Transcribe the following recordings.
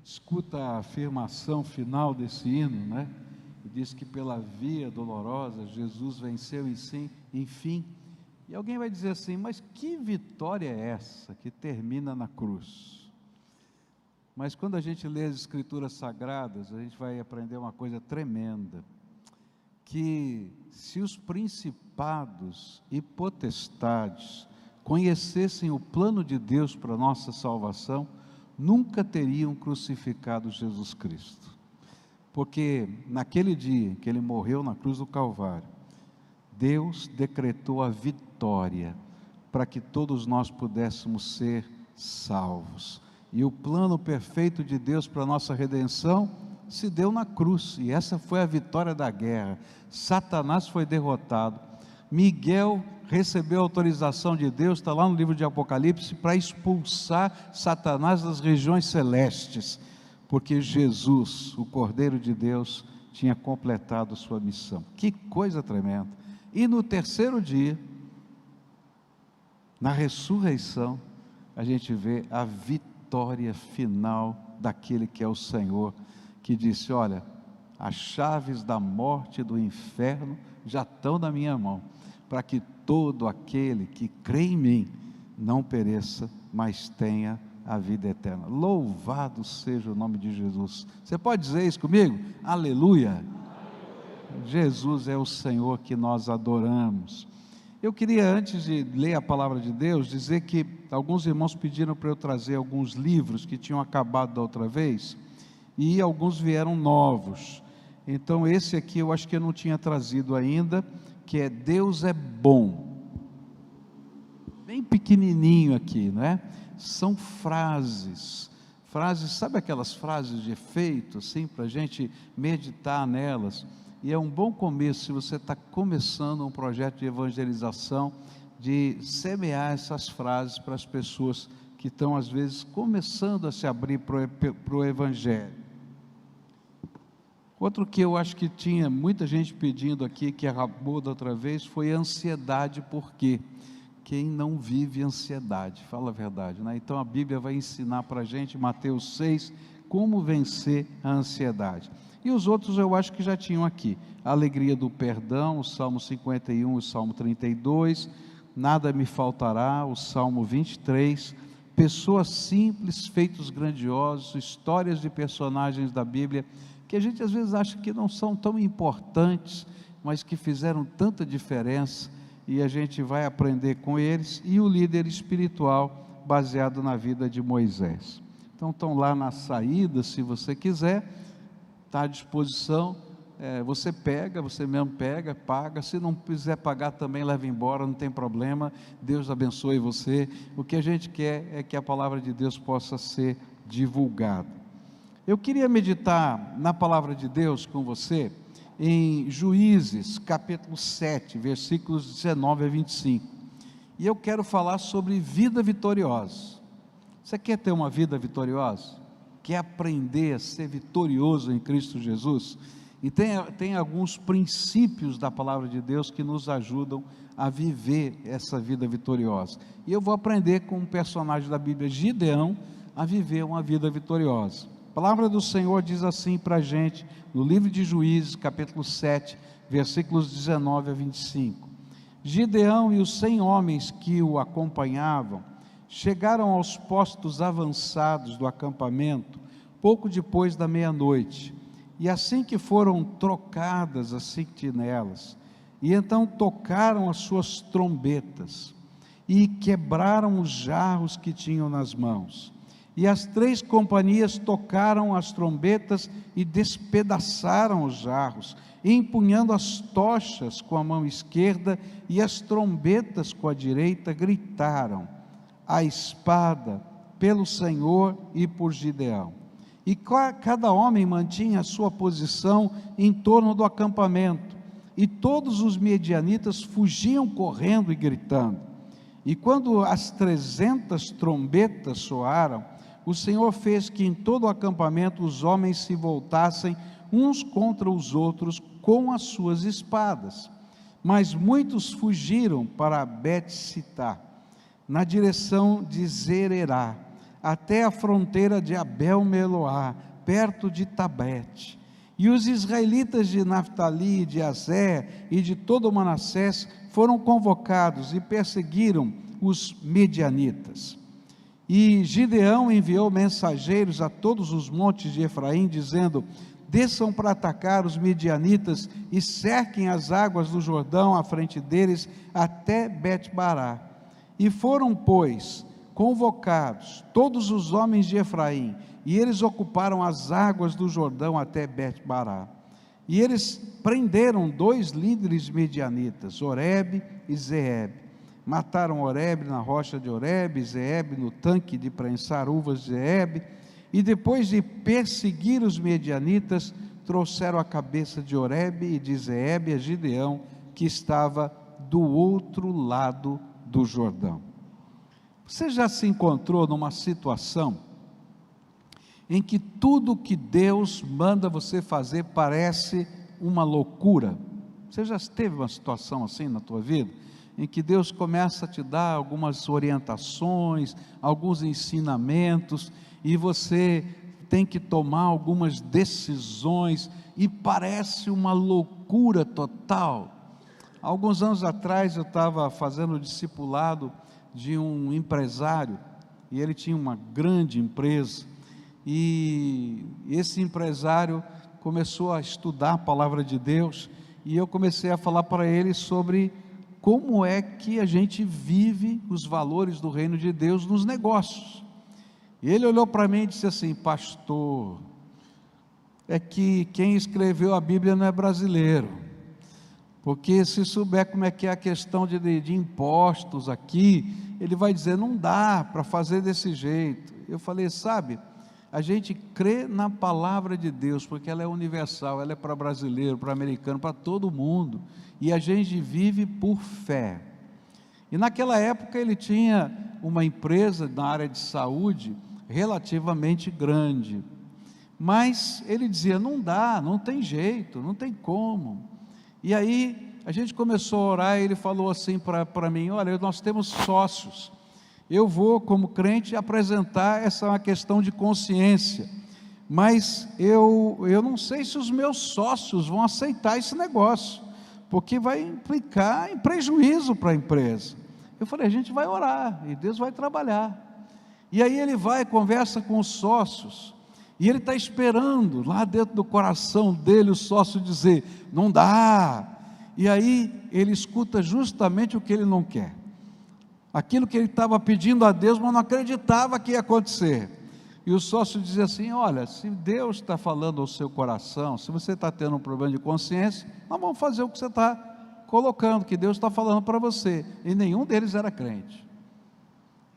Escuta a afirmação final desse hino, né? E diz que pela via dolorosa Jesus venceu e sim, enfim. E alguém vai dizer assim, mas que vitória é essa que termina na cruz? Mas quando a gente lê as Escrituras Sagradas, a gente vai aprender uma coisa tremenda, que se os principados e potestades conhecessem o plano de Deus para a nossa salvação, nunca teriam crucificado Jesus Cristo, porque naquele dia que ele morreu na cruz do Calvário, Deus decretou a vitória para que todos nós pudéssemos ser salvos, e o plano perfeito de Deus para a nossa redenção se deu na cruz, e essa foi a vitória da guerra. Satanás foi derrotado, Miguel recebeu a autorização de Deus, está lá no livro de Apocalipse, para expulsar Satanás das regiões celestes, porque Jesus, o Cordeiro de Deus, tinha completado sua missão. Que coisa tremenda! E no terceiro dia, na ressurreição, a gente vê a vitória final daquele que é o Senhor, que disse, olha, as chaves da morte e do inferno já estão na minha mão, para que todo aquele que crê em mim não pereça, mas tenha a vida eterna. Louvado seja o nome de Jesus. Você pode dizer isso comigo? Aleluia! Aleluia. Jesus é o Senhor que nós adoramos. Eu queria, antes de ler a palavra de Deus, dizer que alguns irmãos pediram para eu trazer alguns livros que tinham acabado da outra vez, e alguns vieram novos. Então esse aqui eu acho que eu não tinha trazido ainda, que é Deus é Bom, bem pequenininho aqui, né? São frases, sabe aquelas frases de efeito, assim, para a gente meditar nelas, e é um bom começo, se você está começando um projeto de evangelização, de semear essas frases para as pessoas que estão às vezes começando a se abrir para o Evangelho. Outro que eu acho que tinha muita gente pedindo aqui, que acabou da outra vez, foi ansiedade, porque quem não vive ansiedade, fala a verdade, né? Então a Bíblia vai ensinar para a gente, Mateus 6, como vencer a ansiedade. E os outros eu acho que já tinham aqui, a alegria do perdão, o Salmo 51, o Salmo 32, nada me faltará, o Salmo 23, pessoas simples, feitos grandiosos, histórias de personagens da Bíblia, que a gente às vezes acha que não são tão importantes, mas que fizeram tanta diferença, e a gente vai aprender com eles, e o líder espiritual, baseado na vida de Moisés. Então estão lá na saída, se você quiser, está à disposição, você mesmo pega, paga, se não quiser pagar também leva embora, não tem problema, Deus abençoe você. O que a gente quer é que a palavra de Deus possa ser divulgada. Eu queria meditar na palavra de Deus com você, em Juízes, capítulo 7, versículos 19 a 25, e eu quero falar sobre vida vitoriosa. Você quer ter uma vida vitoriosa? Quer aprender a ser vitorioso em Cristo Jesus? E tem alguns princípios da palavra de Deus que nos ajudam a viver essa vida vitoriosa, e eu vou aprender com um personagem da Bíblia, Gideão, a viver uma vida vitoriosa. A palavra do Senhor diz assim para a gente, no livro de Juízes, capítulo 7, versículos 19 a 25. Gideão e os 100 homens que o acompanhavam, chegaram aos postos avançados do acampamento, pouco depois da meia-noite, e assim que foram trocadas as sentinelas, e então tocaram as suas trombetas, e quebraram os jarros que tinham nas mãos, e as 3 companhias tocaram as trombetas e despedaçaram os jarros, empunhando as tochas com a mão esquerda e as trombetas com a direita, gritaram: a espada pelo Senhor e por Gideão. E cada homem mantinha a sua posição em torno do acampamento, e todos os medianitas fugiam correndo e gritando. E quando as 300 trombetas soaram, o Senhor fez que em todo o acampamento os homens se voltassem uns contra os outros com as suas espadas. Mas muitos fugiram para Bet-Sitá, na direção de Zererá, até a fronteira de Abel-Meloá, perto de Tabete. E os israelitas de Naftali, de Azer e de todo Manassés foram convocados e perseguiram os medianitas. E Gideão enviou mensageiros a todos os montes de Efraim, dizendo: desçam para atacar os medianitas e cerquem as águas do Jordão à frente deles até Bet-Bará. E foram, pois, convocados todos os homens de Efraim, e eles ocuparam as águas do Jordão até Bet-Bará. E eles prenderam 2 líderes medianitas, Oreb e Zeeb. Mataram Oreb na rocha de Oreb, Zeeb no tanque de prensar uvas de Zeeb. E depois de perseguir os medianitas, trouxeram a cabeça de Oreb e de Zeeb a Gideão, que estava do outro lado do Jordão. Você já se encontrou numa situação em que tudo que Deus manda você fazer parece uma loucura? Você já teve uma situação assim na tua vida, em que Deus começa a te dar algumas orientações, alguns ensinamentos, e você tem que tomar algumas decisões, e parece uma loucura total? Alguns anos atrás eu estava fazendo o discipulado de um empresário, e ele tinha uma grande empresa, e esse empresário começou a estudar a palavra de Deus, e eu comecei a falar para ele sobre como é que a gente vive os valores do reino de Deus nos negócios. E ele olhou para mim e disse assim: pastor, é que quem escreveu a Bíblia não é brasileiro, porque se souber como é que é a questão de impostos aqui, ele vai dizer, não dá para fazer desse jeito. Eu falei, sabe, a gente crê na palavra de Deus, porque ela é universal, ela é para brasileiro, para americano, para todo mundo, e a gente vive por fé. E naquela época ele tinha uma empresa na área de saúde relativamente grande, mas ele dizia, não dá, não tem jeito, não tem como. E aí a gente começou a orar, e ele falou assim para mim, olha, nós temos sócios, eu vou como crente apresentar essa questão de consciência, mas eu não sei se os meus sócios vão aceitar esse negócio, porque vai implicar em prejuízo para a empresa. Eu falei, a gente vai orar, e Deus vai trabalhar. E aí ele vai, conversa com os sócios, e ele está esperando, lá dentro do coração dele, o sócio dizer, não dá. E aí ele escuta justamente o que ele não quer, aquilo que ele estava pedindo a Deus, mas não acreditava que ia acontecer. E o sócio dizia assim, olha, se Deus está falando ao seu coração, se você está tendo um problema de consciência, nós vamos fazer o que você está colocando, que Deus está falando para você. E nenhum deles era crente.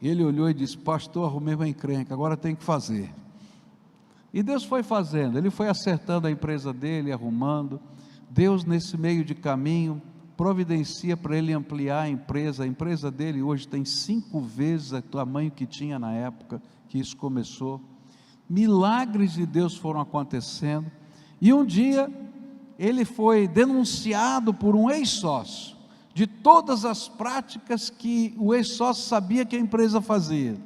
E ele olhou e disse, pastor, arrumei uma encrenca, agora tem que fazer. E Deus foi fazendo, ele foi acertando a empresa dele, arrumando. Deus, nesse meio de caminho, providencia para ele ampliar a empresa dele hoje tem 5 vezes o tamanho que tinha na época que isso começou. Milagres de Deus foram acontecendo, e um dia ele foi denunciado por um ex-sócio, de todas as práticas que o ex-sócio sabia que a empresa fazia,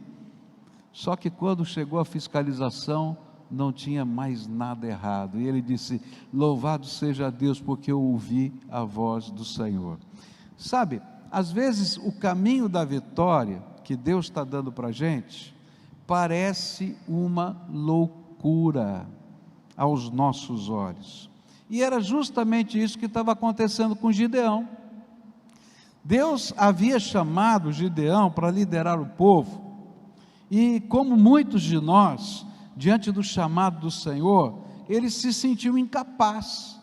só que quando chegou a fiscalização, não tinha mais nada errado, e ele disse, louvado seja Deus, porque eu ouvi a voz do Senhor. Sabe, às vezes o caminho da vitória, que Deus está dando para a gente, parece uma loucura aos nossos olhos, e era justamente isso que estava acontecendo com Gideão. Deus havia chamado Gideão para liderar o povo, e como muitos de nós, diante do chamado do Senhor, ele se sentiu incapaz,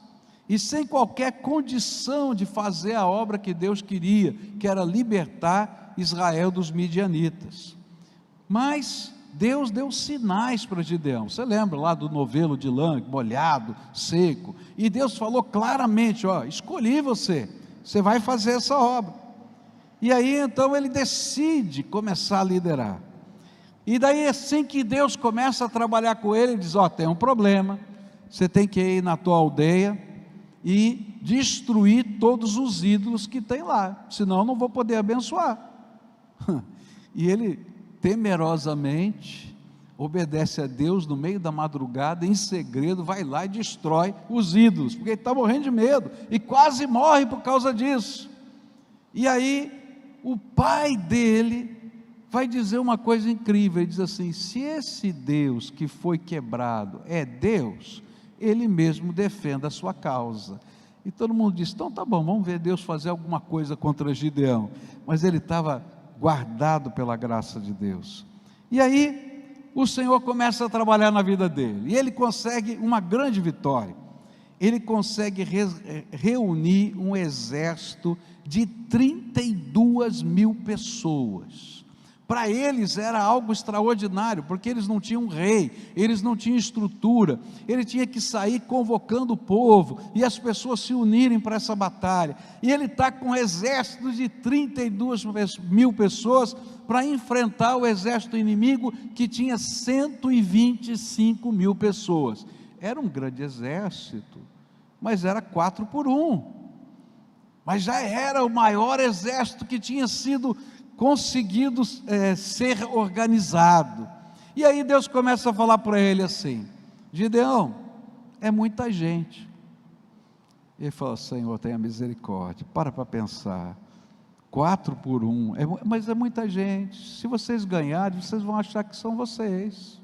e sem qualquer condição de fazer a obra que Deus queria, que era libertar Israel dos midianitas. Mas Deus deu sinais para Gideão. Você lembra lá do novelo de lã, molhado, seco, e Deus falou claramente, ó, escolhi você vai fazer essa obra. E aí então ele decide começar a liderar. E daí assim que Deus começa a trabalhar com ele, ele diz, ó, tem um problema, você tem que ir na tua aldeia e destruir todos os ídolos que tem lá, senão eu não vou poder abençoar. E ele temerosamente, obedece a Deus no meio da madrugada, em segredo, vai lá e destrói os ídolos, porque ele está morrendo de medo, e quase morre por causa disso. E aí, o pai dele vai dizer uma coisa incrível, ele diz assim: se esse Deus que foi quebrado é Deus, ele mesmo defenda a sua causa. E todo mundo diz: então tá bom, vamos ver Deus fazer alguma coisa contra Gideão. Mas ele estava guardado pela graça de Deus. E aí, o Senhor começa a trabalhar na vida dele, e ele consegue uma grande vitória. Ele consegue reunir um exército de 32 mil pessoas. Para eles era algo extraordinário, porque eles não tinham rei, eles não tinham estrutura, ele tinha que sair convocando o povo, e as pessoas se unirem para essa batalha, e ele está com um exército de 32 mil pessoas, para enfrentar o exército inimigo, que tinha 125 mil pessoas, era um grande exército, mas era 4 por 1, mas já era o maior exército que tinha sido conseguido ser organizado. E aí Deus começa a falar para ele assim: Gideão, é muita gente. Ele fala: Senhor, tenha misericórdia, para pensar, 4 por 1, mas é muita gente, se vocês ganharem, vocês vão achar que são vocês,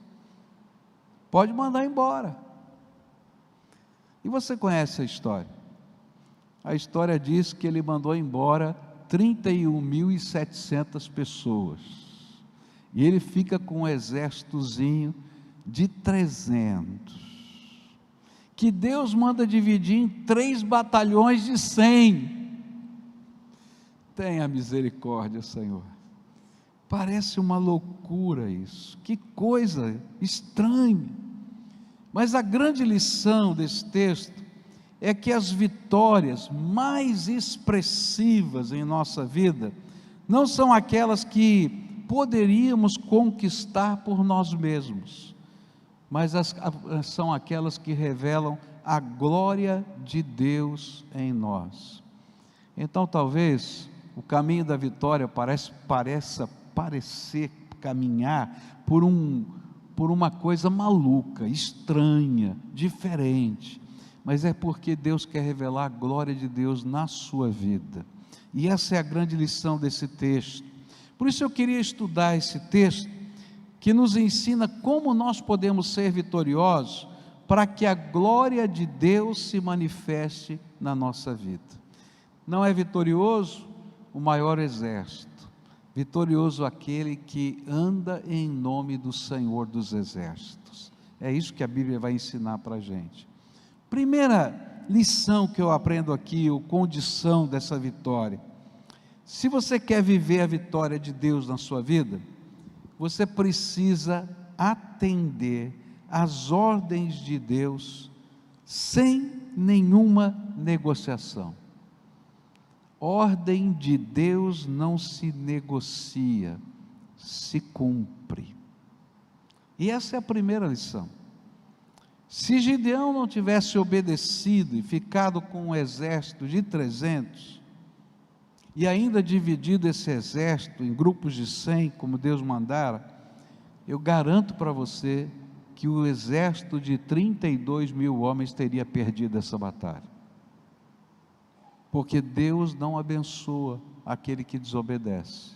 pode mandar embora. E você conhece a história diz que ele mandou embora 31.700 pessoas, e ele fica com um exércitozinho de 300, que Deus manda dividir em 3 batalhões de 100, tenha misericórdia, Senhor, parece uma loucura isso, que coisa estranha, mas a grande lição desse texto é que as vitórias mais expressivas em nossa vida não são aquelas que poderíamos conquistar por nós mesmos, mas são aquelas que revelam a glória de Deus em nós. Então talvez o caminho da vitória pareça caminhar por uma coisa maluca, estranha, diferente, mas é porque Deus quer revelar a glória de Deus na sua vida, e essa é a grande lição desse texto. Por isso eu queria estudar esse texto, que nos ensina como nós podemos ser vitoriosos, para que a glória de Deus se manifeste na nossa vida. Não é vitorioso o maior exército, vitorioso aquele que anda em nome do Senhor dos exércitos. É isso que a Bíblia vai ensinar para a gente. Primeira lição que eu aprendo aqui, ou condição dessa vitória: se você quer viver a vitória de Deus na sua vida, você precisa atender às ordens de Deus, sem nenhuma negociação. Ordem de Deus não se negocia, se cumpre. E essa é a primeira lição. Se Gideão não tivesse obedecido e ficado com um exército de 300, e ainda dividido esse exército em grupos de 100, como Deus mandara, eu garanto para você que o exército de 32 mil homens teria perdido essa batalha, porque Deus não abençoa aquele que desobedece,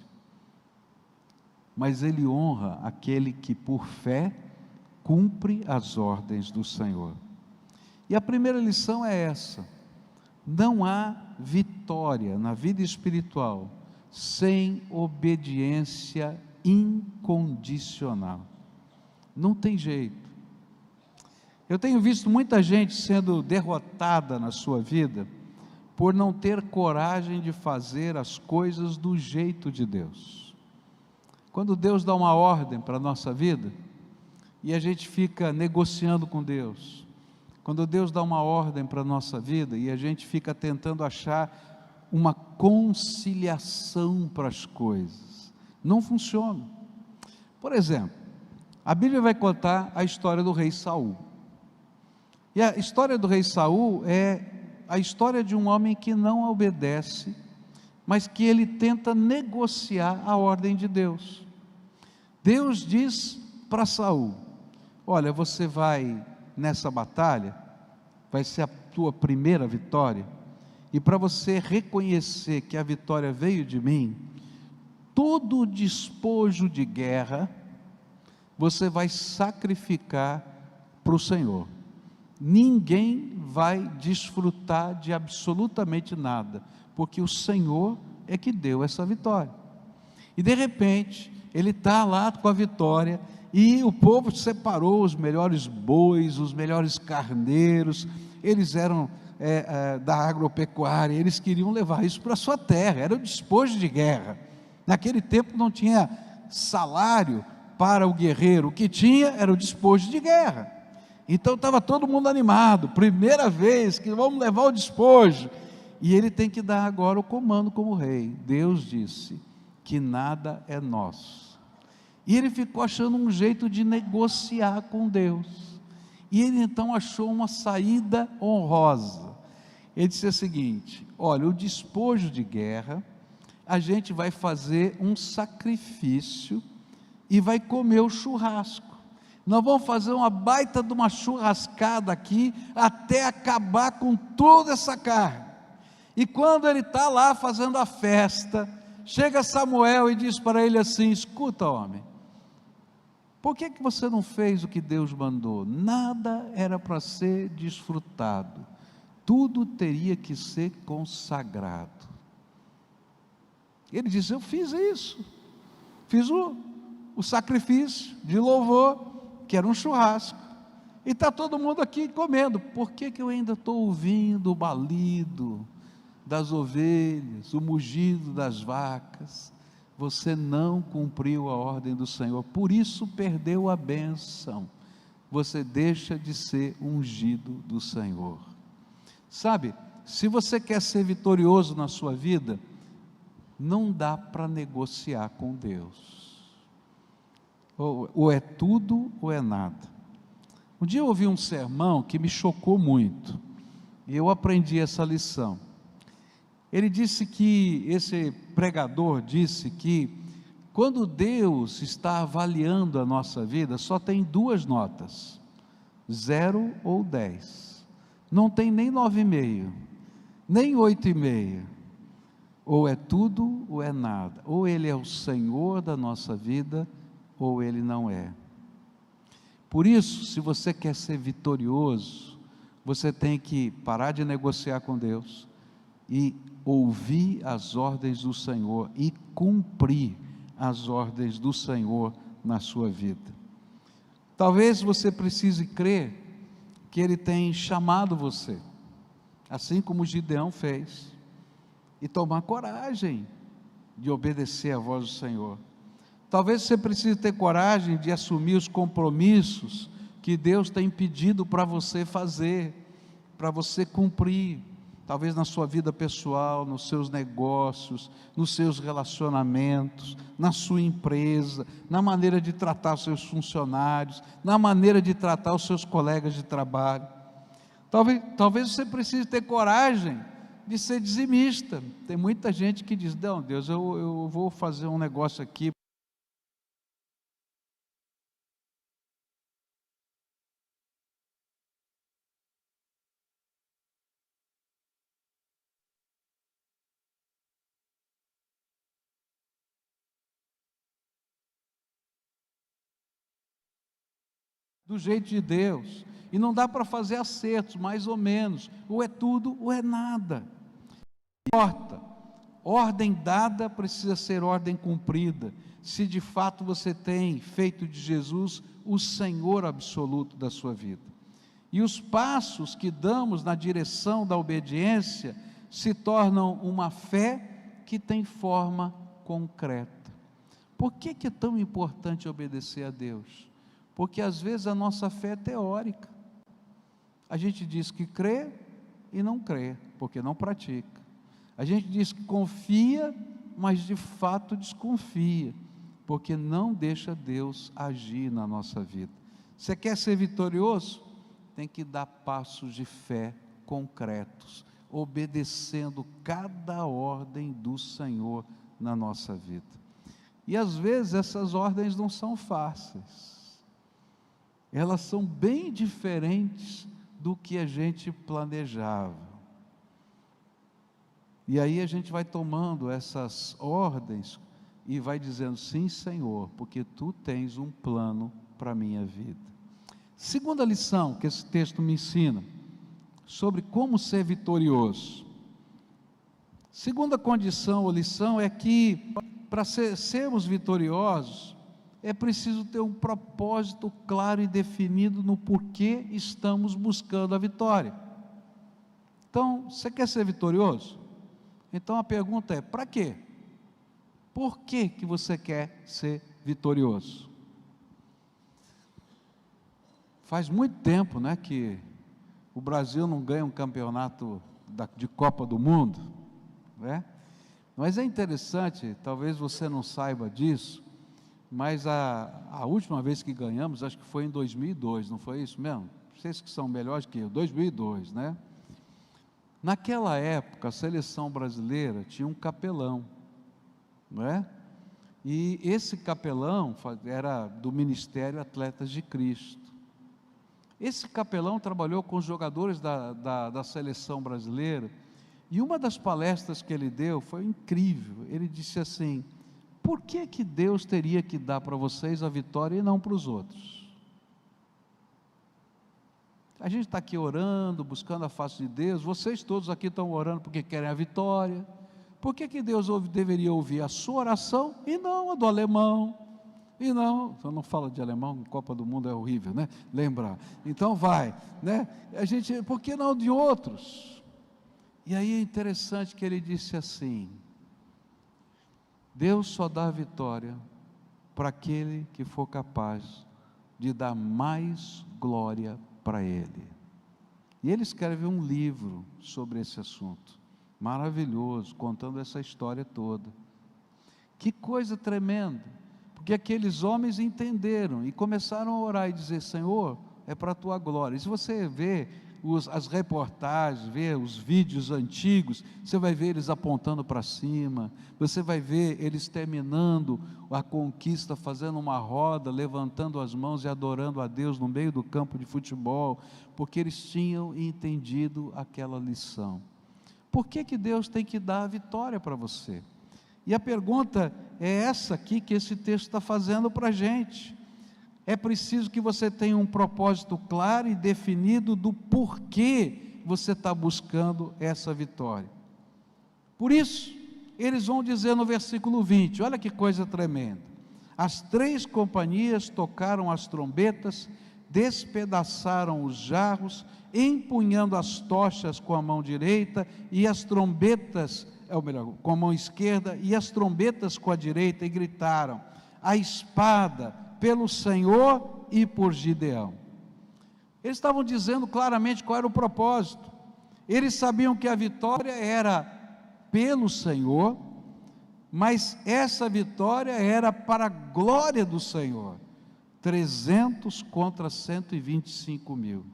mas Ele honra aquele que por fé cumpre as ordens do Senhor. E a primeira lição é essa: não há vitória na vida espiritual sem obediência incondicional, não tem jeito. Eu tenho visto muita gente sendo derrotada na sua vida, por não ter coragem de fazer as coisas do jeito de Deus. Quando Deus dá uma ordem para a nossa vida, e a gente fica negociando com Deus, quando Deus dá uma ordem para a nossa vida, e a gente fica tentando achar uma conciliação para as coisas, não funciona. Por exemplo, a Bíblia vai contar a história do rei Saul, e a história do rei Saul é a história de um homem que não obedece, mas que ele tenta negociar a ordem de Deus. Deus diz para Saul: olha, você vai nessa batalha, vai ser a tua primeira vitória, e para você reconhecer que a vitória veio de mim, todo o despojo de guerra, você vai sacrificar para o Senhor. Ninguém vai desfrutar de absolutamente nada, porque o Senhor é que deu essa vitória. E de repente, ele está lá com a vitória, e o povo separou os melhores bois, os melhores carneiros, eles eram da agropecuária, eles queriam levar isso para a sua terra, era o despojo de guerra. Naquele tempo não tinha salário para o guerreiro, o que tinha era o despojo de guerra. Então estava todo mundo animado, primeira vez que vamos levar o despojo, e ele tem que dar agora o comando como rei. Deus disse que nada é nosso, e ele ficou achando um jeito de negociar com Deus, e ele então achou uma saída honrosa. Ele disse o seguinte: olha, o despojo de guerra, a gente vai fazer um sacrifício, e vai comer o churrasco. Nós vamos fazer uma baita de uma churrascada aqui, até acabar com toda essa carne. E quando ele está lá fazendo a festa, chega Samuel e diz para ele assim: escuta, homem, por que você não fez o que Deus mandou? Nada era para ser desfrutado, tudo teria que ser consagrado. Ele diz: eu fiz isso, fiz o sacrifício de louvor, que era um churrasco, e está todo mundo aqui comendo. Por que eu ainda estou ouvindo o balido das ovelhas, o mugido das vacas? Você não cumpriu a ordem do Senhor, por isso perdeu a bênção, você deixa de ser ungido do Senhor. Sabe, se você quer ser vitorioso na sua vida, não dá para negociar com Deus, ou é tudo ou é nada. Um dia eu ouvi um sermão que me chocou muito, e eu aprendi essa lição. Ele disse que, esse pregador disse que, quando Deus está avaliando a nossa vida, só tem duas notas: 0 ou 10, não tem nem 9,5, nem 8,5, ou é tudo ou é nada, ou Ele é o Senhor da nossa vida, ou Ele não é. Por isso, se você quer ser vitorioso, você tem que parar de negociar com Deus, e ouvir as ordens do Senhor, e cumprir as ordens do Senhor na sua vida. Talvez você precise crer que Ele tem chamado você, assim como Gideão fez, e tomar coragem de obedecer à voz do Senhor. Talvez você precise ter coragem de assumir os compromissos que Deus tem pedido para você fazer, para você cumprir, talvez na sua vida pessoal, nos seus negócios, nos seus relacionamentos, na sua empresa, na maneira de tratar os seus funcionários, na maneira de tratar os seus colegas de trabalho. Talvez você precise ter coragem de ser dizimista. Tem muita gente que diz: não, Deus, eu vou fazer um negócio aqui. Do jeito de Deus, e não dá para fazer acertos, mais ou menos, ou é tudo ou é nada. Não importa, ordem dada precisa ser ordem cumprida, se de fato você tem feito de Jesus o Senhor absoluto da sua vida. E os passos que damos na direção da obediência se tornam uma fé que tem forma concreta. Por que é tão importante obedecer a Deus? Porque às vezes a nossa fé é teórica, a gente diz que crê e não crê, porque não pratica. A gente diz que confia, mas de fato desconfia, porque não deixa Deus agir na nossa vida. Você quer ser vitorioso? Tem que dar passos de fé concretos, obedecendo cada ordem do Senhor na nossa vida. E às vezes essas ordens não são fáceis, elas são bem diferentes do que a gente planejava. E aí a gente vai tomando essas ordens e vai dizendo: sim, Senhor, porque Tu tens um plano para a minha vida. Segunda lição que esse texto me ensina sobre como ser vitorioso. Segunda condição ou lição é que para sermos vitoriosos é preciso ter um propósito claro e definido no porquê estamos buscando a vitória. Então, você quer ser vitorioso? Então a pergunta é: para quê? Por que que você quer ser vitorioso? Faz muito tempo, né, que o Brasil não ganha um campeonato de Copa do Mundo, né? Mas é interessante, talvez você não saiba disso, mas a última vez que ganhamos, acho que foi em 2002, não foi isso mesmo? Vocês que são melhores que eu, 2002, né? Naquela época, a seleção brasileira tinha um capelão, não é? E esse capelão era do Ministério Atletas de Cristo. Esse capelão trabalhou com os jogadores da seleção brasileira, e uma das palestras que ele deu foi incrível. Ele disse assim: por que que Deus teria que dar para vocês a vitória e não para os outros? A gente está aqui orando, buscando a face de Deus, vocês todos aqui estão orando porque querem a vitória. Por que que Deus deveria ouvir a sua oração e não a do alemão? E não, eu não falo de alemão, Copa do Mundo é horrível, né? Lembrar. Então vai, né? Por que não de outros? E aí é interessante que ele disse assim: Deus só dá a vitória para aquele que for capaz de dar mais glória para Ele. E ele escreve um livro sobre esse assunto, maravilhoso, contando essa história toda. Que coisa tremenda, porque aqueles homens entenderam e começaram a orar e dizer: Senhor, é para a Tua glória. E se você vê as reportagens, vê os vídeos antigos, você vai ver eles apontando para cima, você vai ver eles terminando a conquista, fazendo uma roda, levantando as mãos e adorando a Deus no meio do campo de futebol, porque eles tinham entendido aquela lição. Por que que Deus tem que dar a vitória para você? E a pergunta é essa aqui que esse texto está fazendo para a gente. É preciso que você tenha um propósito claro e definido do porquê você está buscando essa vitória. Por isso, eles vão dizer no versículo 20, olha que coisa tremenda: as 3 companhias tocaram as trombetas, despedaçaram os jarros, empunhando as tochas com a mão direita e as trombetas, com a mão esquerda, e as trombetas com a direita, e gritaram: a espada pelo Senhor e por Gideão. Eles estavam dizendo claramente qual era o propósito. Eles sabiam que a vitória era pelo Senhor, mas essa vitória era para a glória do Senhor. 300 contra 125 mil.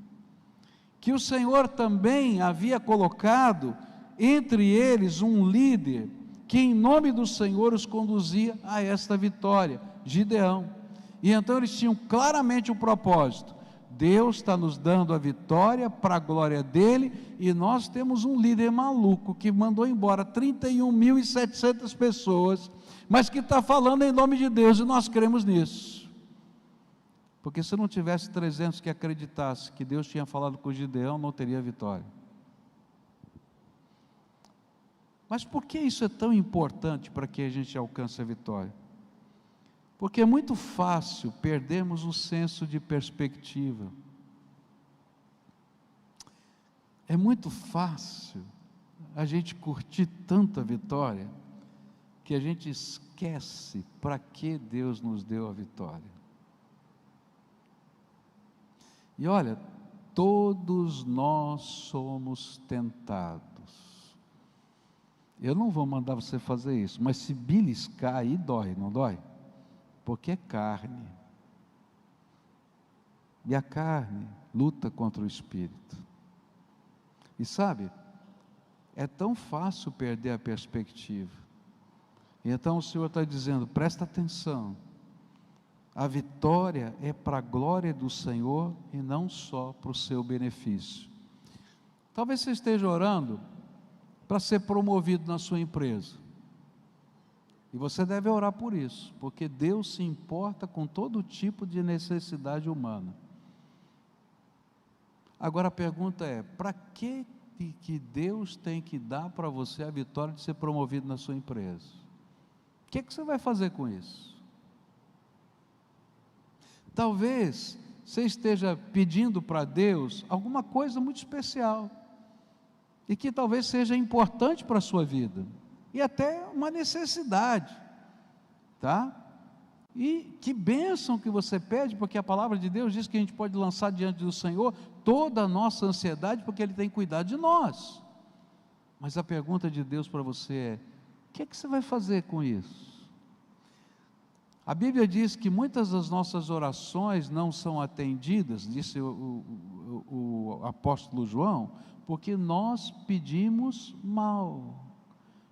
Que o Senhor também havia colocado entre eles um líder, que em nome do Senhor os conduzia a esta vitória, Gideão. E então eles tinham claramente o propósito: Deus está nos dando a vitória para a glória dele, e nós temos um líder maluco que mandou embora 31.700 pessoas, mas que está falando em nome de Deus, e nós cremos nisso. Porque se não tivesse 300 que acreditassem que Deus tinha falado com Gideão, não teria vitória. Mas por que isso é tão importante para que a gente alcance a vitória? Porque é muito fácil perdermos o senso de perspectiva. É muito fácil a gente curtir tanta vitória, que a gente esquece para que Deus nos deu a vitória. E olha, todos nós somos tentados. Eu não vou mandar você fazer isso, mas se beliscar aí dói, não dói? Porque é carne, e a carne luta contra o espírito. E sabe, é tão fácil perder a perspectiva. Então o Senhor está dizendo, presta atenção, a vitória é para a glória do Senhor e não só para o seu benefício. Talvez você esteja orando para ser promovido na sua empresa, e você deve orar por isso, porque Deus se importa com todo tipo de necessidade humana. Agora a pergunta é, para que Deus tem que dar para você a vitória de ser promovido na sua empresa? O que você vai fazer com isso? Talvez você esteja pedindo para Deus alguma coisa muito especial, e que talvez seja importante para a sua vida, e até uma necessidade, tá? E que bênção que você pede, porque a palavra de Deus diz que a gente pode lançar diante do Senhor toda a nossa ansiedade, porque Ele tem cuidado de nós. Mas a pergunta de Deus para você é, o que você vai fazer com isso? A Bíblia diz que muitas das nossas orações não são atendidas, disse o apóstolo João, porque nós pedimos mal,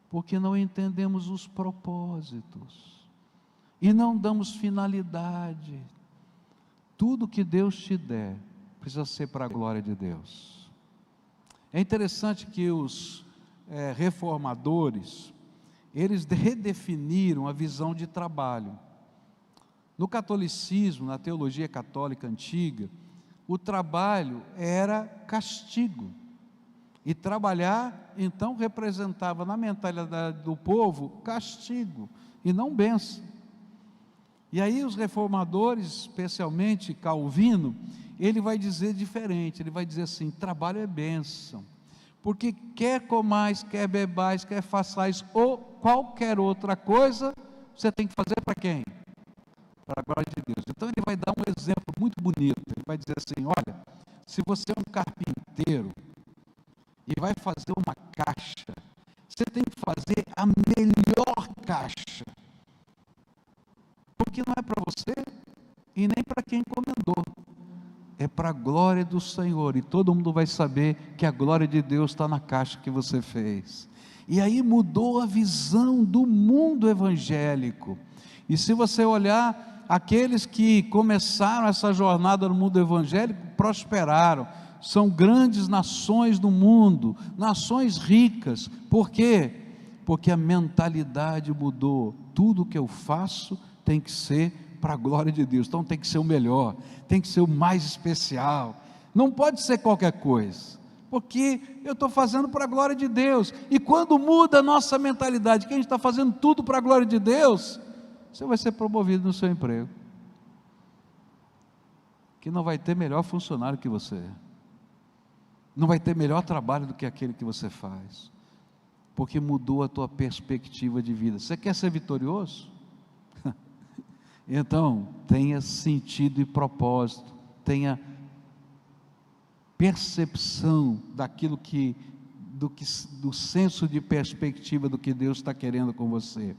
porque não entendemos os propósitos, e não damos finalidade. Tudo que Deus te der, precisa ser para a glória de Deus. É interessante que os reformadores, eles redefiniram a visão de trabalho. No catolicismo, na teologia católica antiga, o trabalho era castigo, e trabalhar então representava na mentalidade do povo castigo e não bênção. E aí os reformadores, especialmente Calvino, ele vai dizer diferente, ele vai dizer assim, trabalho é bênção, porque quer comais, quer bebais, quer façais ou qualquer outra coisa, você tem que fazer para quem? Para a glória de Deus. Então ele vai dar um exemplo muito bonito, ele vai dizer assim, olha, se você é um carpinteiro, e vai fazer uma caixa, você tem que fazer a melhor caixa, porque não é para você, e nem para quem encomendou, é para a glória do Senhor, e todo mundo vai saber que a glória de Deus está na caixa que você fez. E aí mudou a visão do mundo evangélico. E se você olhar, aqueles que começaram essa jornada no mundo evangélico, prosperaram, são grandes nações do mundo, nações ricas. Por quê? Porque a mentalidade mudou. Tudo que eu faço tem que ser para a glória de Deus, então tem que ser o melhor, tem que ser o mais especial, não pode ser qualquer coisa, porque eu estou fazendo para a glória de Deus. E quando muda a nossa mentalidade, que a gente está fazendo tudo para a glória de Deus, você vai ser promovido no seu emprego, que não vai ter melhor funcionário que você, não vai ter melhor trabalho do que aquele que você faz, porque mudou a tua perspectiva de vida. Você quer ser vitorioso? Então, tenha sentido e propósito, tenha percepção daquilo do senso de perspectiva do que Deus está querendo com você.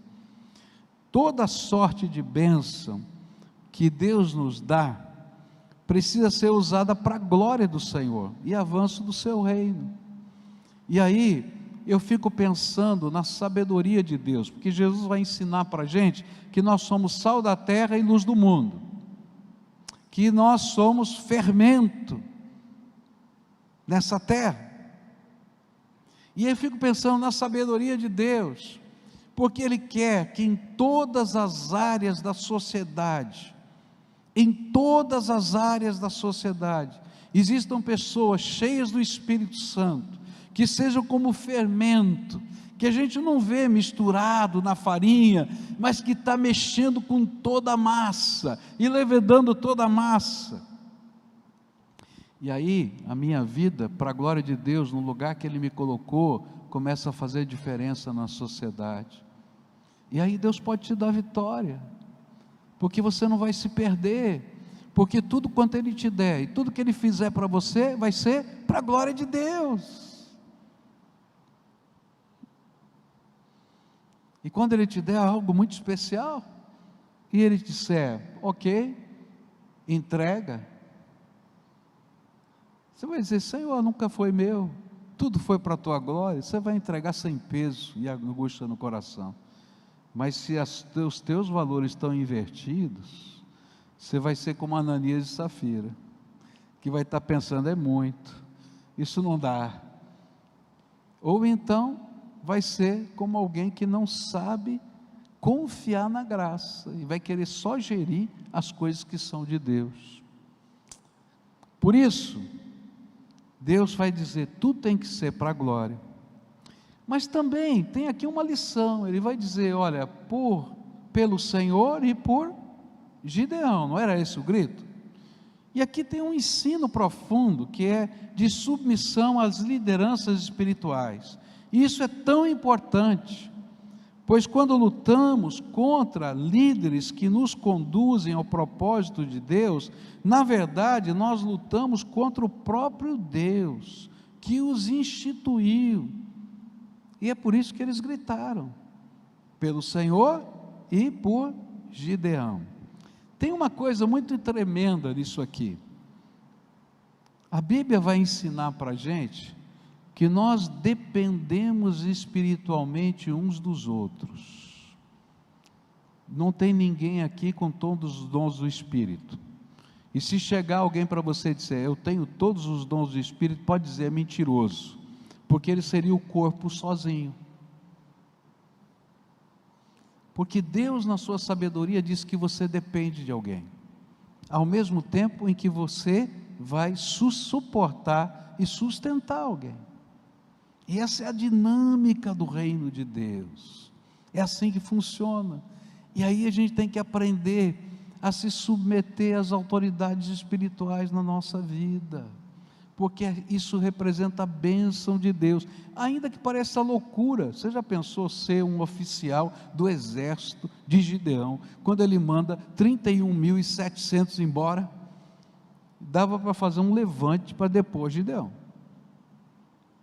Toda sorte de bênção que Deus nos dá, precisa ser usada para a glória do Senhor, e avanço do seu reino. E aí, eu fico pensando na sabedoria de Deus, porque Jesus vai ensinar para a gente, que nós somos sal da terra e luz do mundo, que nós somos fermento, nessa terra, e eu fico pensando na sabedoria de Deus, porque Ele quer que em todas as áreas da sociedade, existam pessoas cheias do Espírito Santo, que sejam como fermento, que a gente não vê misturado na farinha, mas que está mexendo com toda a massa, e levedando toda a massa. E aí, a minha vida, para a glória de Deus, no lugar que Ele me colocou, começa a fazer diferença na sociedade, e aí Deus pode te dar vitória, porque você não vai se perder, porque tudo quanto Ele te der, e tudo que Ele fizer para você, vai ser para a glória de Deus. E quando Ele te der algo muito especial, e Ele disser, ok, entrega, você vai dizer, Senhor, nunca foi meu, tudo foi para a tua glória. Você vai entregar sem peso e angústia no coração, Mas se os teus valores estão invertidos, você vai ser como Ananias e Safira, que vai estar pensando, é muito, isso não dá. Ou então vai ser como alguém que não sabe confiar na graça, e vai querer só gerir as coisas que são de Deus. Por isso, Deus vai dizer, tudo tem que ser para a glória. Mas também tem aqui uma lição, ele vai dizer, olha, pelo Senhor e por Gideão, não era esse o grito? E aqui tem um ensino profundo, que é de submissão às lideranças espirituais. E isso é tão importante, pois quando lutamos contra líderes que nos conduzem ao propósito de Deus, na verdade nós lutamos contra o próprio Deus, que os instituiu. E é por isso que eles gritaram, pelo Senhor e por Gideão. Tem uma coisa muito tremenda nisso aqui. A Bíblia vai ensinar para a gente que nós dependemos espiritualmente uns dos outros. Não tem ninguém aqui com todos os dons do Espírito. E se chegar alguém para você e dizer, eu tenho todos os dons do Espírito, pode dizer, é mentiroso, porque ele seria o corpo sozinho. Porque Deus, na sua sabedoria, diz que você depende de alguém, ao mesmo tempo em que você vai suportar e sustentar alguém. E essa é a dinâmica do reino de Deus, é assim que funciona. E aí a gente tem que aprender a se submeter às autoridades espirituais na nossa vida, porque isso representa a bênção de Deus, ainda que pareça loucura. Você já pensou ser um oficial do exército de Gideão, quando ele manda 31.700 embora? Dava para fazer um levante para depor Gideão,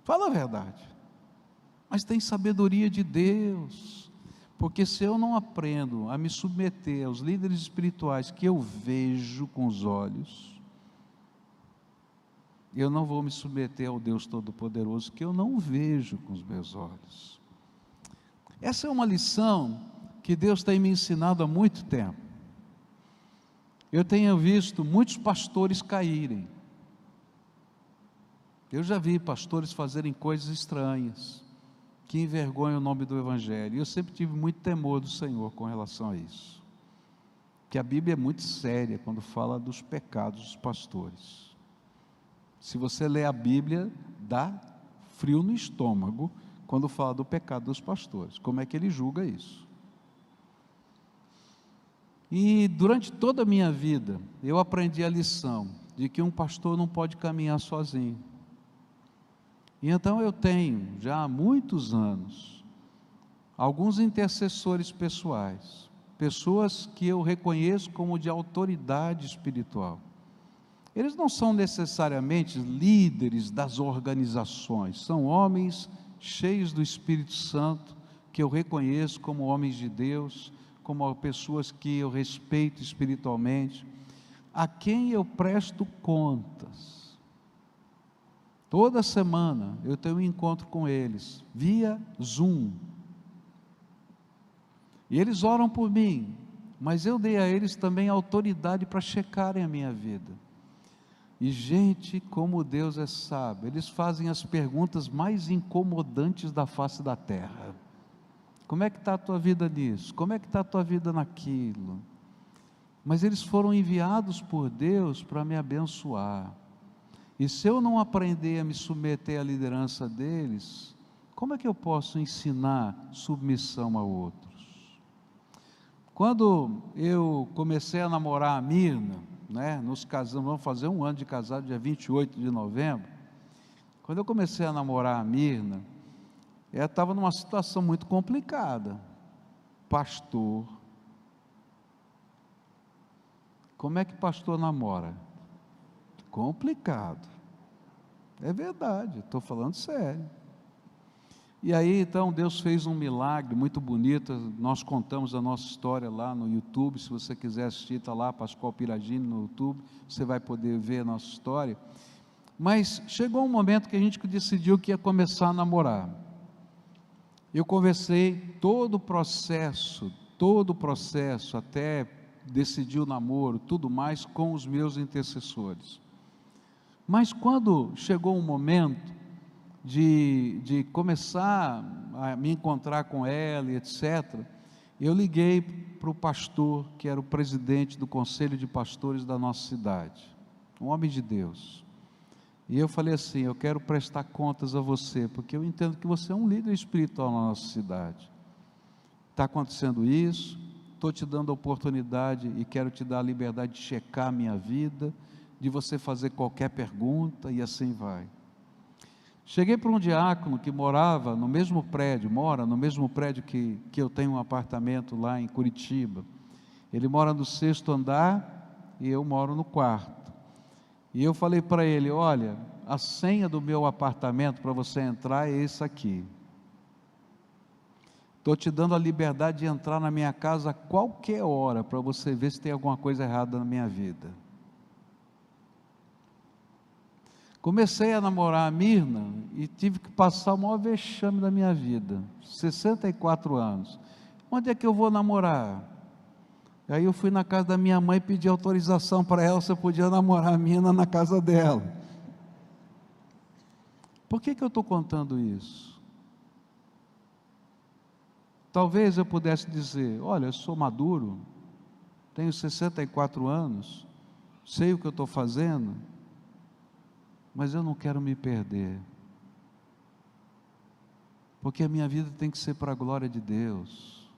fala a verdade. Mas tem sabedoria de Deus, porque se eu não aprendo a me submeter aos líderes espirituais que eu vejo com os olhos, eu não vou me submeter ao Deus Todo-Poderoso que eu não vejo com os meus olhos. Essa é uma lição que Deus tem me ensinado há muito tempo. Eu tenho visto muitos pastores caírem. Eu já vi pastores fazerem coisas estranhas, que envergonham o nome do Evangelho. E eu sempre tive muito temor do Senhor com relação a isso, que a Bíblia é muito séria quando fala dos pecados dos pastores. Se você lê a Bíblia, dá frio no estômago quando fala do pecado dos pastores. Como é que ele julga isso? E durante toda a minha vida, eu aprendi a lição de que um pastor não pode caminhar sozinho. E então eu tenho, já há muitos anos, alguns intercessores pessoais, pessoas que eu reconheço como de autoridade espiritual. Eles não são necessariamente líderes das organizações, são homens cheios do Espírito Santo, que eu reconheço como homens de Deus, como pessoas que eu respeito espiritualmente, a quem eu presto contas. Toda semana eu tenho um encontro com eles, via Zoom, e eles oram por mim, mas eu dei a eles também autoridade para checarem a minha vida. E gente, como Deus é sábio, eles fazem as perguntas mais incomodantes da face da terra. Como é que está a tua vida nisso? Como é que está a tua vida naquilo? Mas eles foram enviados por Deus para me abençoar. E se eu não aprender a me submeter à liderança deles, como é que eu posso ensinar submissão a outros? Quando eu comecei a namorar a Mirna, nos casamos, vamos fazer 1 ano de casado, dia 28 de novembro. Quando eu comecei a namorar a Mirna, ela estava numa situação muito complicada. Pastor. Como é que pastor namora? Complicado. É verdade, estou falando sério. E aí então Deus fez um milagre muito bonito. Nós contamos a nossa história lá no YouTube. Se você quiser assistir, está lá, Pascoal Piragini no YouTube, você vai poder ver a nossa história. Mas chegou um momento que a gente decidiu que ia começar a namorar. Eu conversei todo o processo, até decidir o namoro, tudo mais, com os meus intercessores. Mas quando chegou um momento de começar a me encontrar com ela, e etc., eu liguei para o pastor, que era o presidente do conselho de pastores da nossa cidade, um homem de Deus. E eu falei assim: eu quero prestar contas a você, porque eu entendo que você é um líder espiritual na nossa cidade. Está acontecendo isso, estou te dando a oportunidade e quero te dar a liberdade de checar a minha vida, de você fazer qualquer pergunta, e assim vai. Cheguei para um diácono que morava no mesmo prédio, mora no mesmo prédio que eu tenho um apartamento lá em Curitiba. Ele mora no 6º andar e eu moro no 4º. E eu falei para ele: olha, a senha do meu apartamento para você entrar é esse aqui. Estou te dando a liberdade de entrar na minha casa a qualquer hora, para você ver se tem alguma coisa errada na minha vida. Comecei a namorar a Mirna e tive que passar o maior vexame da minha vida, 64 anos. Onde é que eu vou namorar? Aí eu fui na casa da minha mãe e pedi autorização para ela se eu podia namorar a Mirna na casa dela. Por que eu estou contando isso? Talvez eu pudesse dizer: olha, eu sou maduro, tenho 64 anos, sei o que eu estou fazendo, mas eu não quero me perder, porque a minha vida tem que ser para a glória de Deus.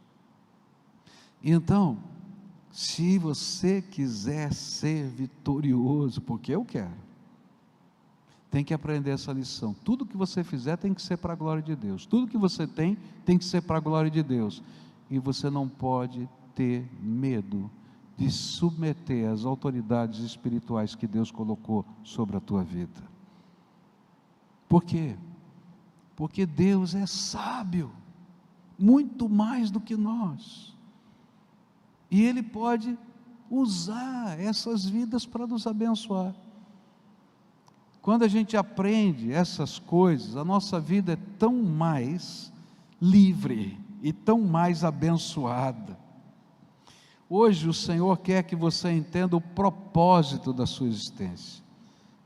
Então, se você quiser ser vitorioso, porque eu quero, tem que aprender essa lição. Tudo que você fizer tem que ser para a glória de Deus, tudo que você tem que ser para a glória de Deus, e você não pode ter medo de submeter as autoridades espirituais que Deus colocou sobre a tua vida. Por quê? Porque Deus é sábio, muito mais do que nós, e Ele pode usar essas vidas para nos abençoar. Quando a gente aprende essas coisas, a nossa vida é tão mais livre e tão mais abençoada. Hoje o Senhor quer que você entenda o propósito da sua existência.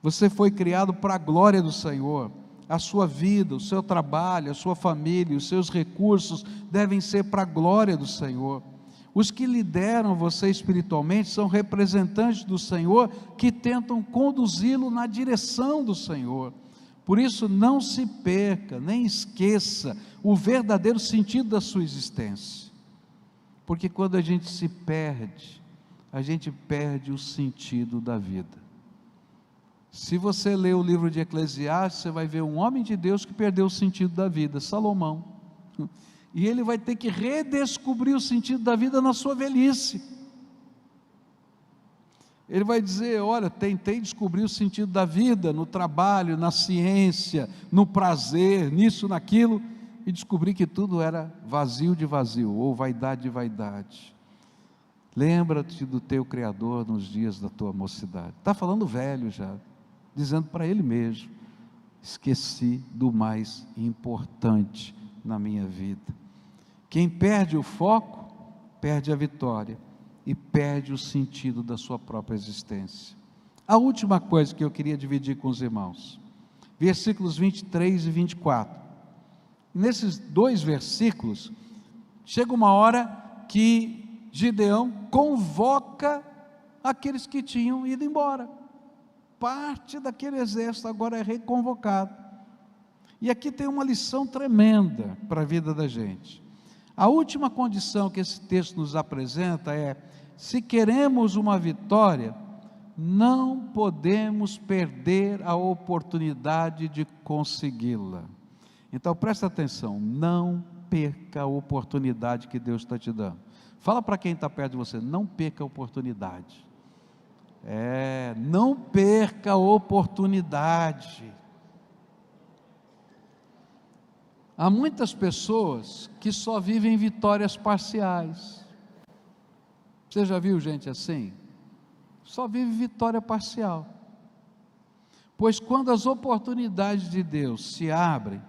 Você foi criado para a glória do Senhor. A sua vida, o seu trabalho, a sua família, os seus recursos devem ser para a glória do Senhor. Os que lideram você espiritualmente são representantes do Senhor, que tentam conduzi-lo na direção do Senhor. Por isso, não se perca, nem esqueça o verdadeiro sentido da sua existência. Porque quando a gente se perde, a gente perde o sentido da vida. Se você ler o livro de Eclesiastes, você vai ver um homem de Deus que perdeu o sentido da vida, Salomão. E ele vai ter que redescobrir o sentido da vida na sua velhice. Ele vai dizer: olha, tentei descobrir o sentido da vida no trabalho, na ciência, no prazer, nisso, naquilo, e descobri que tudo era vazio de vazio, ou vaidade de vaidade. Lembra-te do teu Criador nos dias da tua mocidade. Está falando velho já, dizendo para ele mesmo: esqueci do mais importante na minha vida. Quem perde o foco, perde a vitória e perde o sentido da sua própria existência. A última coisa que eu queria dividir com os irmãos, versículos 23 e 24. Nesses 2 versículos, chega uma hora que Gideão convoca aqueles que tinham ido embora. Parte daquele exército agora é reconvocado. E aqui tem uma lição tremenda para a vida da gente. A última condição que esse texto nos apresenta é: se queremos uma vitória, não podemos perder a oportunidade de consegui-la. Então presta atenção, não perca a oportunidade que Deus está te dando. Fala para quem está perto de você: não perca a oportunidade. Não perca a oportunidade. Há muitas pessoas que só vivem vitórias parciais. Você já viu gente assim? Só vive vitória parcial. Pois quando as oportunidades de Deus se abrem,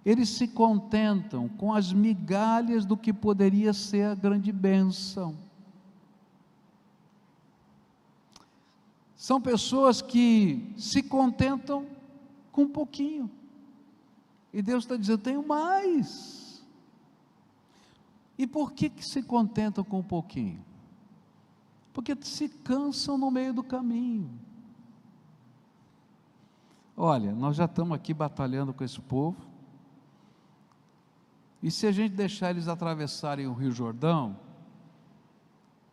eles se contentam com as migalhas do que poderia ser a grande bênção. São pessoas que se contentam com um pouquinho, e Deus está dizendo: tenho mais. E por que se contentam com um pouquinho? Porque se cansam no meio do caminho. Olha, nós já estamos aqui batalhando com esse povo, e se a gente deixar eles atravessarem o Rio Jordão,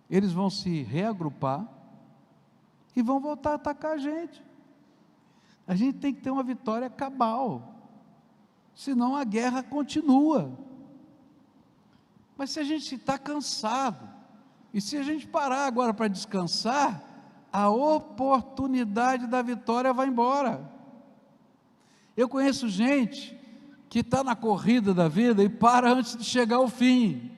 eles vão se reagrupar e vão voltar a atacar a gente. A gente tem que ter uma vitória cabal, senão a guerra continua. Mas se a gente está cansado, e se a gente parar agora para descansar, a oportunidade da vitória vai embora. Eu conheço gente que está na corrida da vida e para antes de chegar ao fim.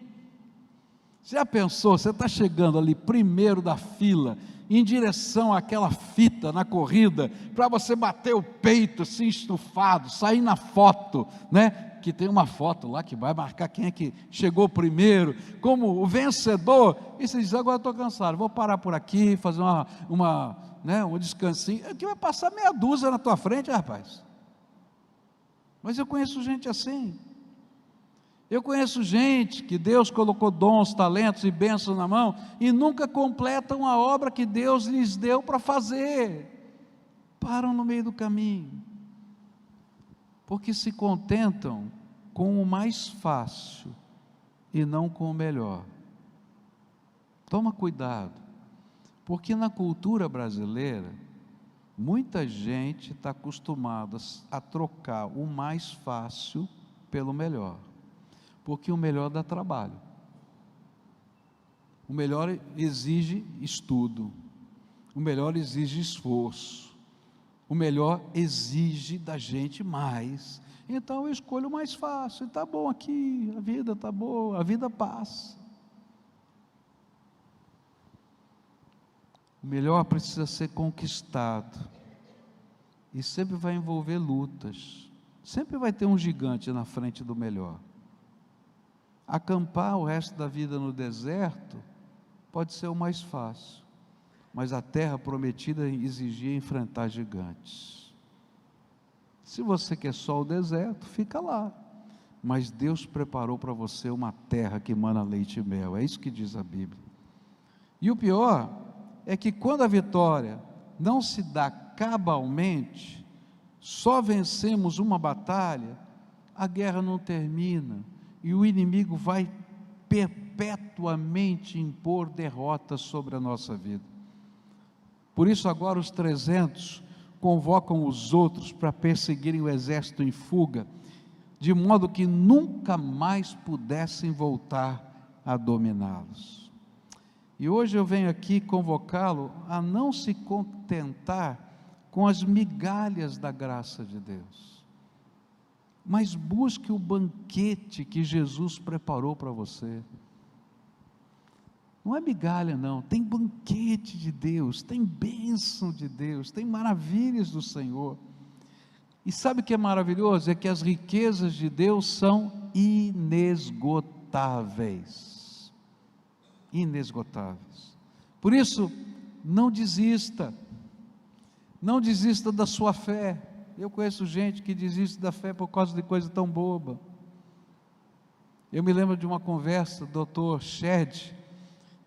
Você já pensou, você está chegando ali primeiro da fila, em direção àquela fita na corrida, para você bater o peito assim estufado, sair na foto, né? Que tem uma foto lá que vai marcar quem é que chegou primeiro, como o vencedor, e você diz: agora estou cansado, vou parar por aqui, fazer um descansinho, aqui vai passar meia dúzia na tua frente, rapaz. Mas eu conheço gente assim. Eu conheço gente que Deus colocou dons, talentos e bênçãos na mão e nunca completam a obra que Deus lhes deu para fazer. Param no meio do caminho, porque se contentam com o mais fácil e não com o melhor. Toma cuidado, porque na cultura brasileira, muita gente está acostumada a trocar o mais fácil pelo melhor. Porque o melhor dá trabalho, o melhor exige estudo, o melhor exige esforço, o melhor exige da gente mais. Então eu escolho o mais fácil, está bom aqui, a vida está boa, a vida passa. O melhor precisa ser conquistado, e sempre vai envolver lutas, sempre vai ter um gigante na frente do melhor. Acampar o resto da vida no deserto pode ser o mais fácil, mas a terra prometida exigia enfrentar gigantes. Se você quer só o deserto, fica lá, mas Deus preparou para você uma terra que emana leite e mel, é isso que diz a Bíblia. E o pior é que quando a vitória não se dá cabalmente, só vencemos uma batalha, a guerra não termina, e o inimigo vai perpetuamente impor derrotas sobre a nossa vida. Por isso agora os 300 convocam os outros para perseguirem o exército em fuga, de modo que nunca mais pudessem voltar a dominá-los. E hoje eu venho aqui convocá-lo a não se contentar com as migalhas da graça de Deus, mas busque o banquete que Jesus preparou para você. Não é migalha não, tem banquete de Deus, tem bênção de Deus, tem maravilhas do Senhor. E sabe o que é maravilhoso? É que as riquezas de Deus são inesgotáveis. Inesgotáveis. Por isso, não desista da sua fé. Eu conheço gente que desiste da fé por causa de coisa tão boba. Eu me lembro de uma conversa do Dr. Shedd.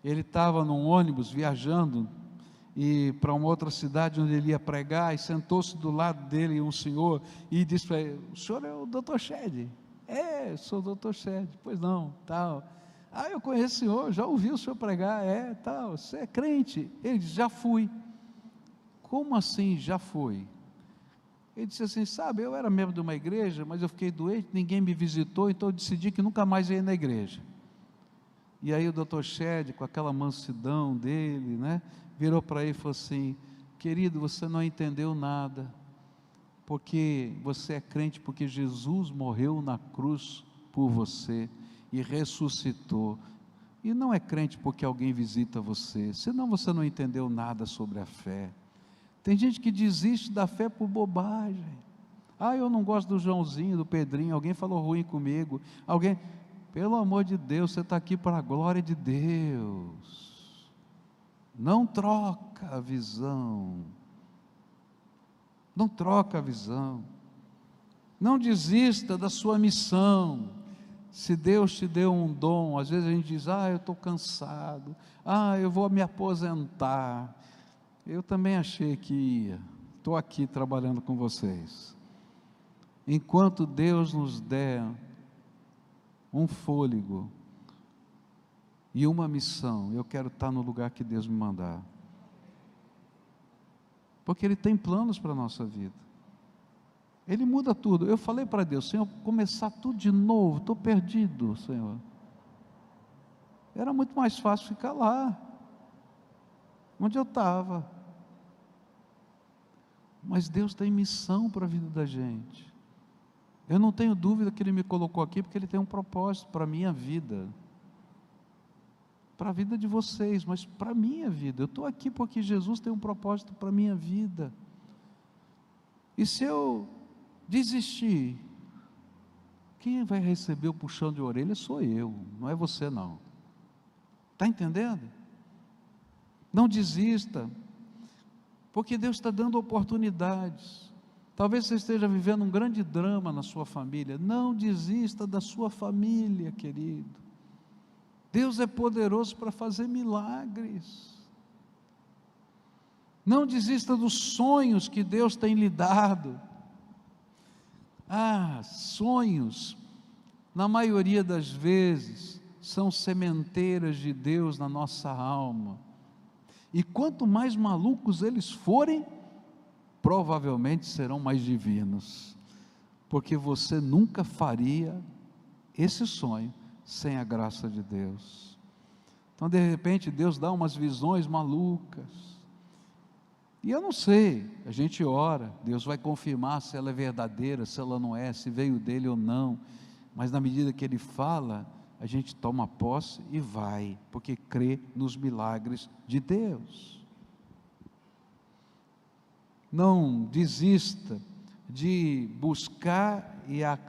Ele estava num ônibus viajando e para uma outra cidade onde ele ia pregar, e sentou-se do lado dele um senhor e disse para ele: o senhor é o Dr. Shedd? É, sou o Dr. Shedd. Pois não, tal. Ah, eu conheço o senhor, já ouvi o senhor pregar, tal, você é crente? Ele disse: já fui. Como assim já foi? Ele disse assim: sabe, eu era membro de uma igreja, mas eu fiquei doente, ninguém me visitou, então eu decidi que nunca mais ia na igreja. E aí o Dr. Shedd, com aquela mansidão dele, né, virou para ele e falou assim: querido, você não entendeu nada, porque você é crente porque Jesus morreu na cruz por você e ressuscitou, e não é crente porque alguém visita você, senão você não entendeu nada sobre a fé. Tem gente que desiste da fé por bobagem. Eu não gosto do Joãozinho, do Pedrinho, alguém falou ruim comigo, alguém, pelo amor de Deus, você está aqui para a glória de Deus, não troca a visão, não troca a visão, não desista da sua missão. Se Deus te deu um dom, às vezes a gente diz, eu estou cansado, eu vou me aposentar. Eu também achei que ia, estou aqui trabalhando com vocês. Enquanto Deus nos der um fôlego e uma missão, eu quero estar no lugar que Deus me mandar. Porque Ele tem planos para a nossa vida. Ele muda tudo. Eu falei para Deus, Senhor, começar tudo de novo, estou perdido, Senhor. Era muito mais fácil ficar lá, onde eu estava. Mas Deus tem missão para a vida da gente. Eu não tenho dúvida que Ele me colocou aqui, porque Ele tem um propósito para a minha vida. Para a vida de vocês, mas para a minha vida. Eu estou aqui porque Jesus tem um propósito para a minha vida. E se eu desistir, quem vai receber o puxão de orelha sou eu, não é você não. Está entendendo? Não desista, porque Deus está dando oportunidades. Talvez você esteja vivendo um grande drama na sua família. Não desista da sua família, querido. Deus é poderoso para fazer milagres. Não desista dos sonhos que Deus tem lhe dado. Sonhos, na maioria das vezes, são sementeiras de Deus na nossa alma. E quanto mais malucos eles forem, provavelmente serão mais divinos, porque você nunca faria esse sonho sem a graça de Deus. Então, de repente, Deus dá umas visões malucas, e eu não sei, a gente ora, Deus vai confirmar se ela é verdadeira, se ela não é, se veio dele ou não, mas na medida que Ele fala, a gente toma posse e vai, porque crê nos milagres de Deus. Não desista de buscar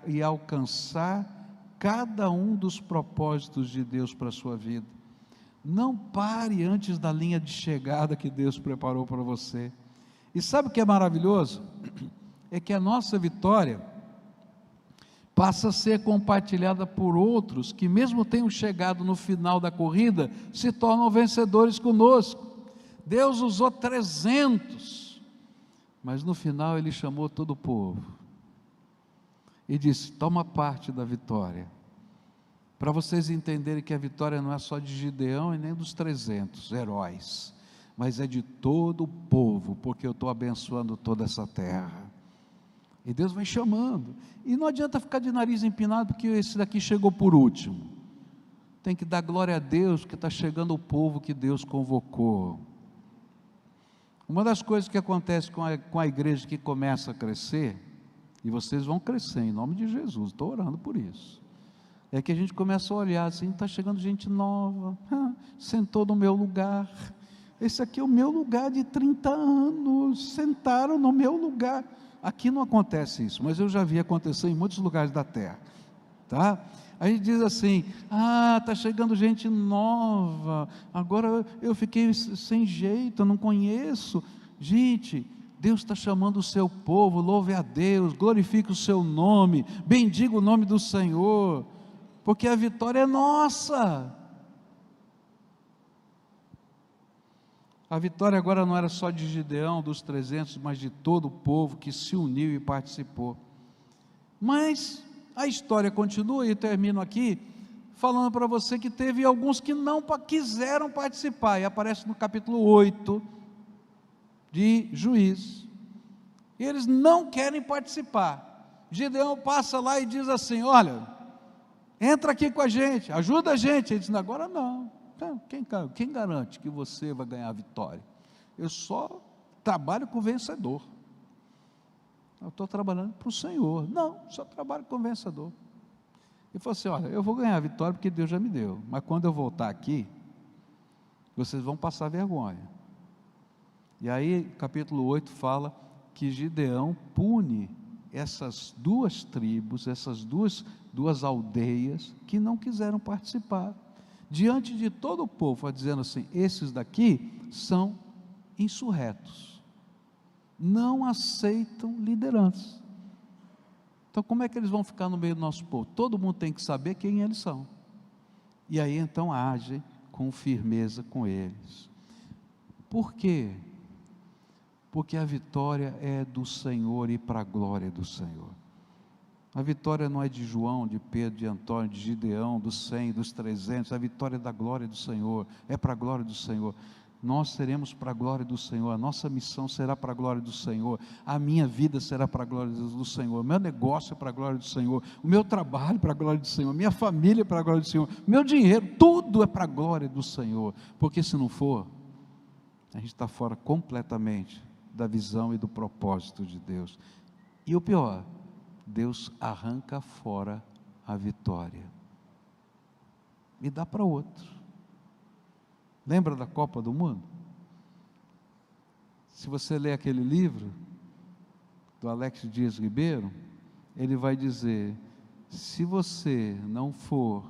e alcançar cada um dos propósitos de Deus para a sua vida. Não pare antes da linha de chegada que Deus preparou para você. E sabe o que é maravilhoso? É que a nossa vitória passa a ser compartilhada por outros, que mesmo tenham chegado no final da corrida, se tornam vencedores conosco. Deus usou 300, mas no final Ele chamou todo o povo, e disse, toma parte da vitória, para vocês entenderem que a vitória não é só de Gideão e nem dos 300 heróis, mas é de todo o povo, porque eu estou abençoando toda essa terra. E Deus vai chamando, e não adianta ficar de nariz empinado, porque esse daqui chegou por último. Tem que dar glória a Deus, que está chegando o povo que Deus convocou. Uma das coisas que acontece com a igreja que começa a crescer, e vocês vão crescer em nome de Jesus, estou orando por isso, é que a gente começa a olhar assim, está chegando gente nova, sentou no meu lugar, esse aqui é o meu lugar de 30 anos, sentaram no meu lugar. Aqui não acontece isso, mas eu já vi acontecer em muitos lugares da terra, tá? Aí a gente diz assim, está chegando gente nova, agora eu fiquei sem jeito, eu não conheço. Gente, Deus está chamando o seu povo, louve a Deus, glorifique o seu nome, bendiga o nome do Senhor, porque a vitória é nossa. A vitória agora não era só de Gideão, dos 300, mas de todo o povo que se uniu e participou. Mas a história continua, e eu termino aqui, falando para você que teve alguns que não quiseram participar, e aparece no capítulo 8 de Juízes, e eles não querem participar. Gideão passa lá e diz assim, olha, entra aqui com a gente, ajuda a gente. Ele diz, agora não. Quem garante que você vai ganhar a vitória? Eu só trabalho com o vencedor. Eu estou trabalhando para o Senhor. Não, só trabalho com o vencedor. Ele falou assim, olha, eu vou ganhar a vitória porque Deus já me deu, mas quando eu voltar aqui, vocês vão passar vergonha. E aí capítulo 8 fala que Gideão pune essas duas tribos, essas duas aldeias que não quiseram participar. Diante de todo o povo, dizendo assim: esses daqui são insurretos, não aceitam liderança. Então como é que eles vão ficar no meio do nosso povo? Todo mundo tem que saber quem eles são. E aí então age com firmeza com eles. Por quê? Porque a vitória é do Senhor e para a glória do Senhor. A vitória não é de João, de Pedro, de Antônio, de Gideão, dos 100, dos 300, a vitória é da glória do Senhor, é para a glória do Senhor. Nós seremos para a glória do Senhor, a nossa missão será para a glória do Senhor, a minha vida será para a glória do Senhor, o meu negócio é para a glória do Senhor, o meu trabalho é para a glória do Senhor, minha família é para a glória do Senhor, meu dinheiro, tudo é para a glória do Senhor, porque se não for, a gente está fora completamente da visão e do propósito de Deus. E o pior, Deus arranca fora a vitória e dá para outro. Lembra da Copa do Mundo? Se você ler aquele livro do Alex Dias Ribeiro, ele vai dizer: se você não for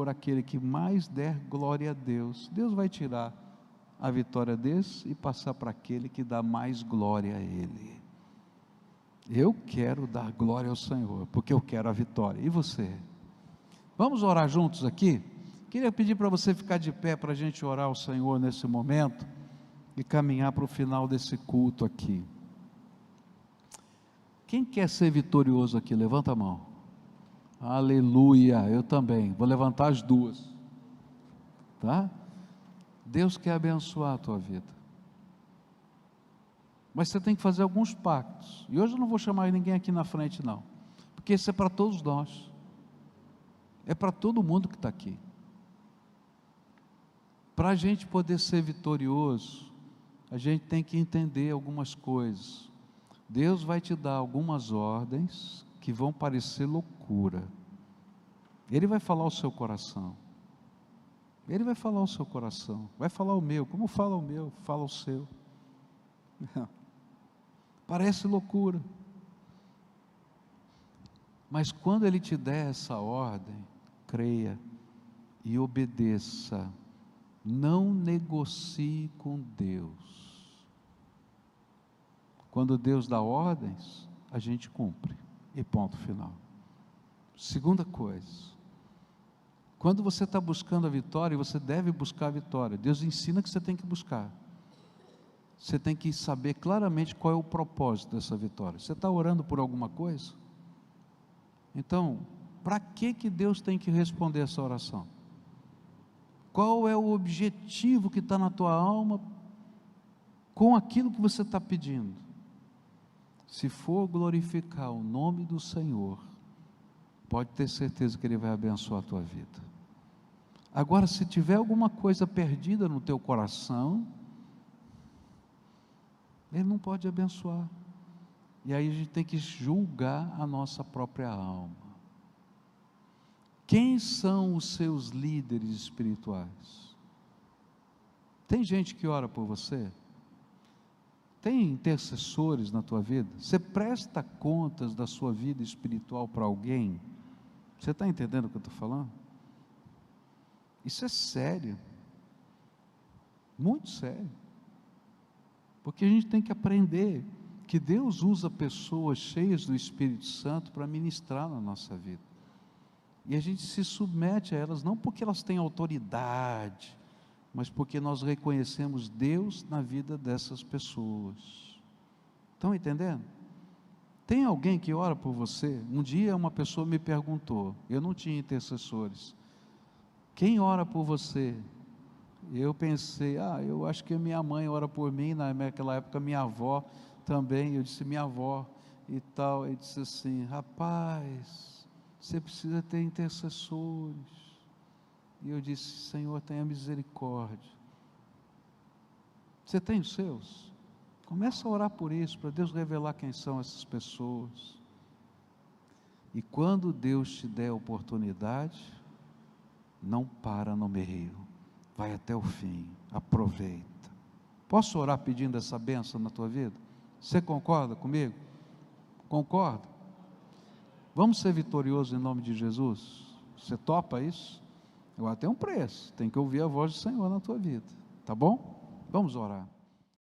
aquele que mais der glória a Deus, Deus vai tirar a vitória desse e passar para aquele que dá mais glória a Ele. Eu quero dar glória ao Senhor, porque eu quero a vitória. E você? Vamos orar juntos aqui? Queria pedir para você ficar de pé para a gente orar ao Senhor nesse momento e caminhar para o final desse culto aqui. Quem quer ser vitorioso aqui? Levanta a mão. Aleluia, eu também. Vou levantar as duas. Tá? Deus quer abençoar a tua vida. Mas você tem que fazer alguns pactos. E hoje eu não vou chamar ninguém aqui na frente não. Porque isso é para todos nós. É para todo mundo que está aqui. Para a gente poder ser vitorioso, a gente tem que entender algumas coisas. Deus vai te dar algumas ordens que vão parecer loucura. Ele vai falar o seu coração. Ele vai falar o seu coração. Vai falar o meu. Como fala o meu, fala o seu. Parece loucura. Mas quando Ele te der essa ordem, creia e obedeça. Não negocie com Deus. Quando Deus dá ordens, a gente cumpre. E ponto final. Segunda coisa, quando você está buscando a vitória, você deve buscar a vitória. Deus ensina que você tem que buscar. Você tem que saber claramente qual é o propósito dessa vitória. Você está orando por alguma coisa? Então, para que Deus tem que responder essa oração? Qual é o objetivo que está na tua alma com aquilo que você está pedindo? Se for glorificar o nome do Senhor, pode ter certeza que Ele vai abençoar a tua vida. Agora, se tiver alguma coisa perdida no teu coração, Ele não pode abençoar. E aí a gente tem que julgar a nossa própria alma. Quem são os seus líderes espirituais? Tem gente que ora por você? Tem intercessores na tua vida? Você presta contas da sua vida espiritual para alguém? Você está entendendo o que eu estou falando? Isso é sério, muito sério, porque a gente tem que aprender que Deus usa pessoas cheias do Espírito Santo para ministrar na nossa vida, e a gente se submete a elas, não porque elas têm autoridade, mas porque nós reconhecemos Deus na vida dessas pessoas. Estão entendendo? Tem alguém que ora por você? Um dia uma pessoa me perguntou, eu não tinha intercessores, quem ora por você? Eu pensei, eu acho que a minha mãe ora por mim, naquela época minha avó também, eu disse minha avó e tal, ele disse assim, rapaz, você precisa ter intercessores. E eu disse, Senhor, tenha misericórdia. Você tem os seus? Começa a orar por isso, para Deus revelar quem são essas pessoas. E quando Deus te der a oportunidade, não para no meio, vai até o fim, aproveita. Posso orar pedindo essa bênção na tua vida? Você concorda comigo? Concorda? Vamos ser vitoriosos em nome de Jesus? Você topa isso? Agora tem um preço, tem que ouvir a voz do Senhor na tua vida, tá bom? Vamos orar.